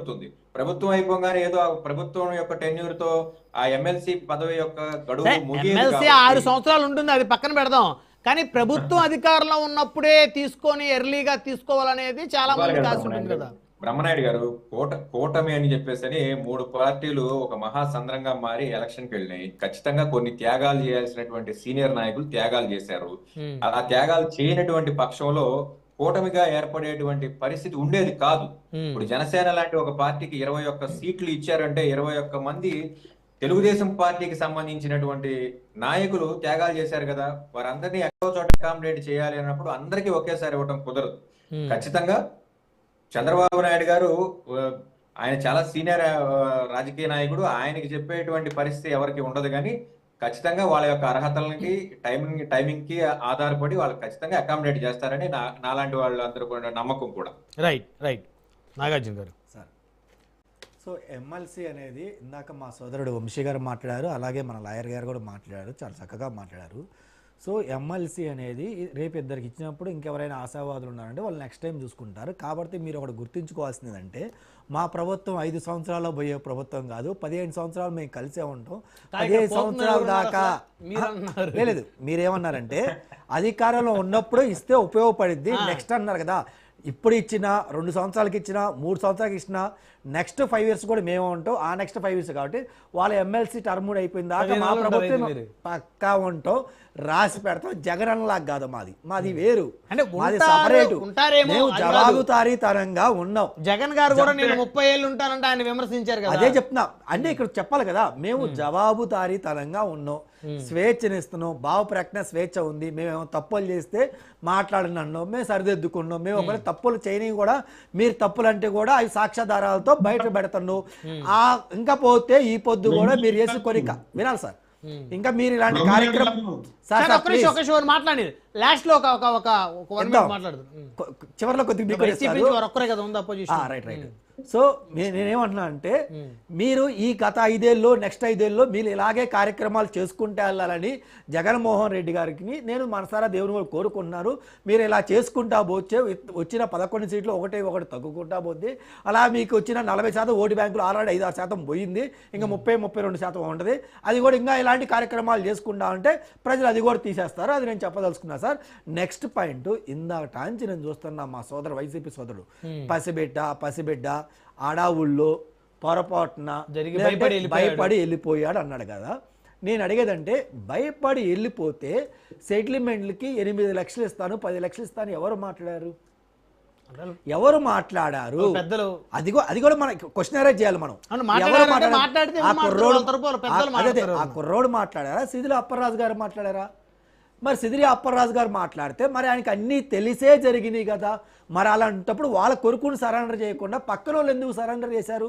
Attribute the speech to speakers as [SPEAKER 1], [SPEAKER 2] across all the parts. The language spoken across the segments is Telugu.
[SPEAKER 1] జరుగుతుంది. ప్రభుత్వం అయిపోగానే ఏదో ప్రభుత్వం యొక్క టెన్యూర్ తో ఆ ఎమ్మెల్సీ పదవి యొక్క గడువు
[SPEAKER 2] ఎమ్మెల్సీ 6 సంవత్సరాలు ఉంటుంది, అది పక్కన పెడదాం. కానీ ప్రభుత్వం అధికారంలో ఉన్నప్పుడే తీసుకొని ఎర్లీగా తీసుకోవాలనేది చాలా మంది ఆశ ఉంటుంది కదా.
[SPEAKER 1] బ్రహ్మనాయుడు గారు, కూటమి అని చెప్పేసి 3 పార్టీలు ఒక మహాసంద్రంగా మారి ఎలక్షన్కి వెళ్ళినాయి. ఖచ్చితంగా కొన్ని త్యాగాలు చేయాల్సినటువంటి సీనియర్ నాయకులు త్యాగాలు చేశారు. ఆ త్యాగాలు చేయనటువంటి పక్షంలో కూటమిగా ఏర్పడేటువంటి పరిస్థితి ఉండేది కాదు. ఇప్పుడు జనసేన లాంటి ఒక పార్టీకి 21 సీట్లు ఇచ్చారంటే 21 మంది తెలుగుదేశం పార్టీకి సంబంధించినటువంటి నాయకులు త్యాగాలు చేశారు కదా. వారందరినీ ఎక్కడో చోట అకామిడేట్ చేయాలి అన్నప్పుడు అందరికీ ఒకేసారి ఇవ్వడం కుదరదు. ఖచ్చితంగా చంద్రబాబు నాయుడు గారు ఆయన చాలా సీనియర్ రాజకీయ నాయకుడు, ఆయనకి చెప్పేటువంటి పరిస్థితి ఎవరికి ఉండదు. కానీ ఖచ్చితంగా వాళ్ళ యొక్క అర్హతలకి టైమింగ్ కి ఆధారపడి వాళ్ళు ఖచ్చితంగా అకామిడేట్ చేస్తారని నాలాంటి వాళ్ళు అందరూ కూడా నమ్మకం కూడా.
[SPEAKER 2] రైట్ నాగార్జున గారు
[SPEAKER 3] సార్, సో ఎమ్మెల్సీ అనేది ఇందాక మా సోదరుడు వంశీ గారు మాట్లాడారు, అలాగే మన లాయర్ గారు కూడా మాట్లాడారు, చాలా చక్కగా మాట్లాడారు. సో ఎమ్మెల్సీ అనేది రేపు ఇద్దరికి ఇచ్చినప్పుడు ఇంకెవరైనా ఆశావాదులు ఉన్నారంటే వాళ్ళు నెక్స్ట్ టైం చూసుకుంటారు. కాబట్టి మీరు ఒకటి గుర్తుంచుకోవాల్సింది అంటే మా ప్రభుత్వం 5 సంవత్సరాల్లో పోయే ప్రభుత్వం కాదు, 15 సంవత్సరాలు మేము కలిసే ఉంటాం. 15 సంవత్సరాల దాకా లేదు. మీరేమన్నారంటే అధికారంలో ఉన్నప్పుడు ఇస్తే ఉపయోగపడిద్ది నెక్స్ట్ అన్నారు కదా. ఇప్పుడు ఇచ్చినా 2 సంవత్సరాలకి ఇచ్చినా 3 సంవత్సరాలకి ఇచ్చినా నెక్స్ట్ 5 years కూడా మేము ఉంటాం. ఆ నెక్స్ట్ 5 years కాబట్టి వాళ్ళ ఎమ్మెల్సీ టర్మ్ అయిపోయిన దాకా మా ప్రభుత్వం పక్కా ఉంటాం, రాసి పెడతాం. జగన్ అన్నలాగా కాదు, మాది వేరు, మాది సపరేట్. మేము జవాబుదారీతనంగా ఉన్నాం.
[SPEAKER 2] జగన్ గారు కూడా నేను 30 ఏళ్ళు ఉంటానంటే ఆయన విమర్శించారు కదా.
[SPEAKER 3] అదే చెప్తున్నా, అంటే ఇక్కడ చెప్పాలి కదా, మేము జవాబుదారీతనంగా ఉన్నాం, స్వేచ్ఛనిస్తున్నాం, భావ ప్రకటన స్వేచ్ఛ ఉంది. మేమేమో తప్పులు చేస్తే మాట్లాడినన్నాం, మేము సరిదిద్దుకున్నాం. మేము ఒకవేళ తప్పులు చేయని కూడా మీరు తప్పులు అంటే కూడా అవి సాక్ష్యాధారాలతో బయట పెడుతున్నాం. ఇంకా పోతే ఈ పొద్దు కూడా మీరు చేసుకొని వినాలి సార్. ఇంకా మీరు ఇలాంటి కార్యక్రమం
[SPEAKER 2] మాట్లాడి లాస్ట్ లో
[SPEAKER 3] చివరిలో కొద్దిగా రైట్. సో నేనేమంటున్నా అంటే మీరు ఈ గత 5 ఏళ్ళు నెక్స్ట్ 5 ఏళ్ళలో మీరు ఇలాగే కార్యక్రమాలు చేసుకుంటే వెళ్ళాలని జగన్మోహన్ రెడ్డి గారికి నేను మనసారా దేవుని కూడా కోరుకుంటున్నారు. మీరు ఇలా చేసుకుంటా పోతే వచ్చిన 11 సీట్లు ఒకటి తగ్గుకుంటా పోతే అలా మీకు వచ్చిన 40% ఓటు బ్యాంకులు ఆల్రెడీ 5-6% పోయింది. ఇంకా 30-32% ఉంటుంది. అది కూడా ఇంకా ఇలాంటి కార్యక్రమాలు చేసుకుంటా ఉంటే ప్రజలు అది కూడా తీసేస్తారు. అది నేను చెప్పదలుచుకున్నా సార్. నెక్స్ట్ పాయింట్, ఇందాక టాంచి నేను చూస్తున్నా మా సోదరు వైసీపీ సోదరుడు పసిబిడ్డ అడావుల్లో పొరపాటున భయపడి వెళ్ళిపోయాడు అన్నాడు కదా. నేను అడిగేదంటే భయపడి వెళ్ళిపోతే సెటిల్మెంట్లకి 8 లక్షలు ఇస్తాను 10 లక్షలు ఇస్తాను ఎవరు మాట్లాడారు? అది కూడా మన క్వశ్చన్ చేయాలి మనం. ఆ కుర్రోడు మాట్లాడారా, సిదిలి అప్పలరాజు గారు మాట్లాడారా? మరి సిదిలి అప్పలరాజు గారు మాట్లాడితే మరి ఆయనకి అన్నీ తెలిసే జరిగినాయి కదా. మరి అలాంటప్పుడు వాళ్ళ కొడుకుని సరెండర్ చేయకుండా పక్కన వాళ్ళు ఎందుకు సరెండర్ చేశారు?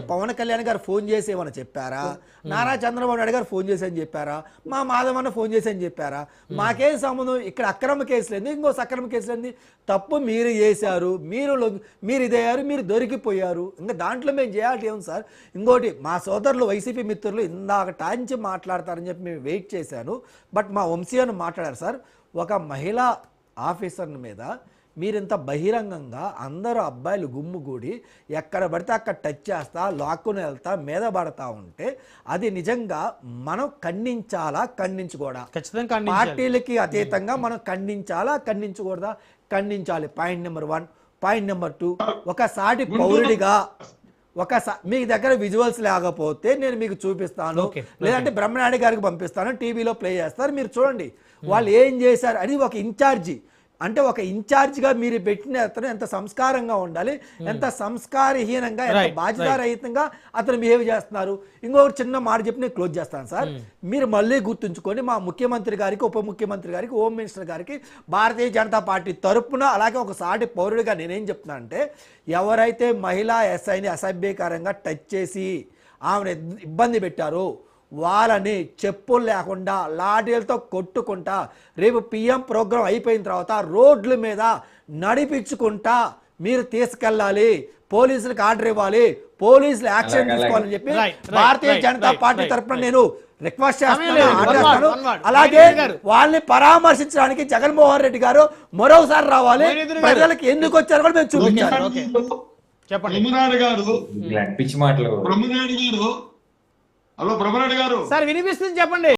[SPEAKER 3] పవన్ కళ్యాణ్ గారు ఫోన్ చేసి ఏమన్నా చెప్పారా? నారా చంద్రబాబు నాయుడు గారు ఫోన్ చేసి అని చెప్పారా? మా మాధవన్న ఫోన్ చేసి అని చెప్పారా? మాకేం సంబంధం? ఇక్కడ అక్రమ కేసులేంది, ఇంకో సక్రమ కేసులేంది? తప్పు మీరు చేశారు, మీరు ఇదయ్యారు, మీరు దొరికిపోయారు. ఇంకా దాంట్లో మేము చేయాలి ఏం సార్? ఇంకోటి, మా సోదరులు వైసీపీ మిత్రులు ఇందాక టాంచి మాట్లాడతారని చెప్పి మేము వెయిట్ చేశాను. బట్ మా వంశీ అని మాట్లాడారు సార్. ఒక మహిళా ఆఫీసర్ మీద మీరింత బహిరంగంగా అందరూ అబ్బాయిలు గుమ్ముగూడి ఎక్కడ పడితే అక్కడ టచ్ చేస్తా, లాక్కుని వెళ్తా, మీద పడతా ఉంటే అది నిజంగా మనం ఖండించాలా, ఖండించకూడదా? పార్టీలకి అతీతంగా మనం ఖండించాలా, ఖండించకూడదా? ఖండించాలి. Point number 1. పాయింట్ నెంబర్ 2, ఒక సాటి పౌరుడిగా మీ దగ్గర విజువల్స్ లేకపోతే నేను మీకు చూపిస్తాను, లేదంటే బ్రహ్మనాయుడు గారికి పంపిస్తాను, టీవీలో ప్లే చేస్తారు, మీరు చూడండి వాళ్ళు ఏం చేశారు. అది ఒక ఇన్ఛార్జి అంటే ఒక ఇన్ఛార్జిగా మీరు పెట్టిన అతను ఎంత సంస్కారంగా ఉండాలి, ఎంత సంస్కారహీనంగా, ఎంత బాధ్యతారహితంగా అతను బిహేవ్ చేస్తున్నారు. ఇంకొకటి చిన్న మాట చెప్పి నేను క్లోజ్ చేస్తాను సార్. మీరు మళ్ళీ గుర్తుంచుకొని మా ముఖ్యమంత్రి గారికి, ఉప ముఖ్యమంత్రి గారికి, హోమ్ మినిస్టర్ గారికి భారతీయ జనతా పార్టీ తరపున అలాగే ఒక సాటి పౌరుడిగా నేనేం చెప్తున్నా అంటే, ఎవరైతే మహిళా ఎస్ఐని అసభ్యకరంగా టచ్ చేసి ఆమెను ఇబ్బంది పెట్టారో వాళ్ళని చెప్పులు లేకుండా లాఠీలతో కొట్టుకుంటా రేపు పిఎం ప్రోగ్రాం అయిపోయిన తర్వాత రోడ్ల మీద నడిపించుకుంటా మీరు తీసుకెళ్ళాలి, పోలీసులకు ఆర్డర్ ఇవ్వాలి, పోలీసులు యాక్షన్ తీసుకోవాలని చెప్పి భారతీయ జనతా పార్టీ తరఫున నేను రిక్వెస్ట్ చేస్తాను. అలాగే వాళ్ళని పరామర్శించడానికి జగన్మోహన్ రెడ్డి గారు మరోసారి రావాలి, ప్రజలకు ఎందుకు వచ్చారో కూడా మేము చూపించాలి.
[SPEAKER 2] చెప్పండి.
[SPEAKER 4] బ్రహ్మనాయుడు గారు
[SPEAKER 1] ఇలాంటి పిచ్చి మాటలు
[SPEAKER 4] బ్రహ్మనాయుడు గారు హలో బ్రహ్మనాయుడు గారు
[SPEAKER 2] సార్ వినిపిస్తుంది చెప్పండి.